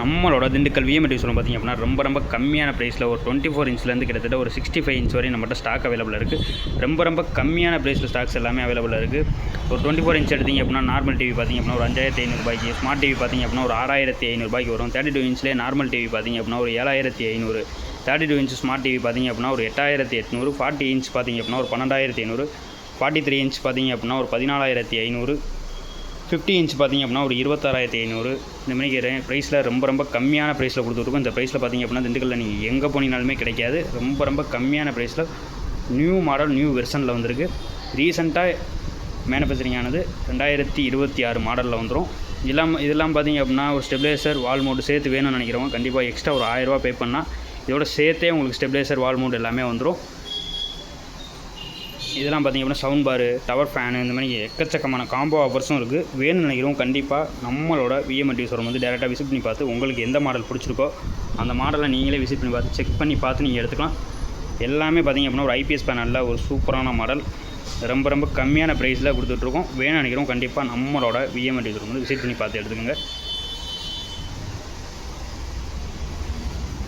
நம்மளோட திண்டுக்கல் விஎம்டி சொல்லும் பார்த்திங்க அப்படின்னா ரொம்ப கம்மியான ப்ரைஸில் ஒரு 24 இன்ச்லேருந்து கிட்டத்தட்ட ஒரு 65 இன்ச் வரையும் நம்மகிட்ட ஸ்டாக் அவைலபிளாக இருக்குது. ரொம்ப கம்மியான ப்ரைஸில் ஸ்டாக்ஸ் எல்லாமே அவைலபிளாக இருக்குது. ஒரு 24 இன்ச் எடுத்திங்க அப்படின்னா நார்மல் டிவி பார்த்திங்க அப்படின்னா ஒரு 5500 ரூபாய்க்கு, ஸ்மார்ட் டிவி பார்த்திங்க அப்படின்னா ஒரு 6500 ரூபாய்க்கு வரும். 32 இன்ச்லேயே நார்மல் டிவி பார்த்திங்க அப்படின்னா ஒரு 7500, 32 இன்ச் ஸ்மார்ட் டிவி பார்த்திங்க அப்படின்னா ஒரு 8800, 40 இன்ச் பார்த்திங்க அப்படின்னா ஒரு 12500, 43 இன்ச் பார்த்திங்க அப்படின்னா ஒரு 14500, 50 இன்ச் பார்த்திங்க அப்படின்னா ஒரு 26500. இந்த மாதிரி ப்ரைஸில் ரொம்ப கம்மியான ப்ரைஸில் கொடுத்துருக்கோம். இந்த ப்ரைஸில் பார்த்திங்க அப்படின்னா திண்டுக்கல்ல நீங்கள் எங்கே போனீங்கனாலுமே கிடைக்காது. ரொம்ப கம்மியான ப்ரைஸில் நியூ மாடல் நியூ வெர்ஷனில் வந்திருக்கு. ரீசெண்டாக மேனுஃபேக்சரிங் ஆனது 2026 மாடலில் வந்துடும். இதெல்லாம் பார்த்திங்க அப்படின்னா ஒரு ஸ்டெபிலைசர் வால் மவுண்ட் சேர்த்து வேணும்னு நினைக்கிறவங்க கண்டிப்பாக எக்ஸ்ட்ரா ஒரு 1000 ரூபா பே பண்ணால் இதோட சேர்த்தே உங்களுக்கு ஸ்டெபிலைசர் வால் மவுண்ட் எல்லாமே வந்துடும். இதெல்லாம் பார்த்திங்க அப்படின்னா சவுண்ட் பாரு, டவர் ஃபேனு, இந்த மாதிரி எக்கச்சக்கமான காம்போ ஆஃபர்ஸும் இருக்குது. வேணும்னு நினைக்கிறோம் கண்டிப்பாக நம்மளோட விஎம்டி ஷோரூம் வந்து டேரெக்டாக விசிட் பண்ணி பார்த்து உங்களுக்கு எந்த மாடல் பிடிச்சிருக்கோ அந்த மாடலை நீங்களே விசிட் பண்ணி பார்த்து செக் பண்ணி பார்த்து நீங்கள் எடுத்துக்கலாம். எல்லாமே பார்த்திங்க அப்படின்னா ஒரு ஐபிஎஸ் பேனலில் ஒரு சூப்பரான மாடல் ரொம்ப கம்மியான ப்ரைஸில் கொடுத்துட்ருக்கோம். வேணும்னு நினைக்கிறோம் கண்டிப்பாக நம்மளோட விஎம்டி ஷோரூம் வந்து விசிட் பண்ணி பார்த்து எடுத்துக்கோங்க.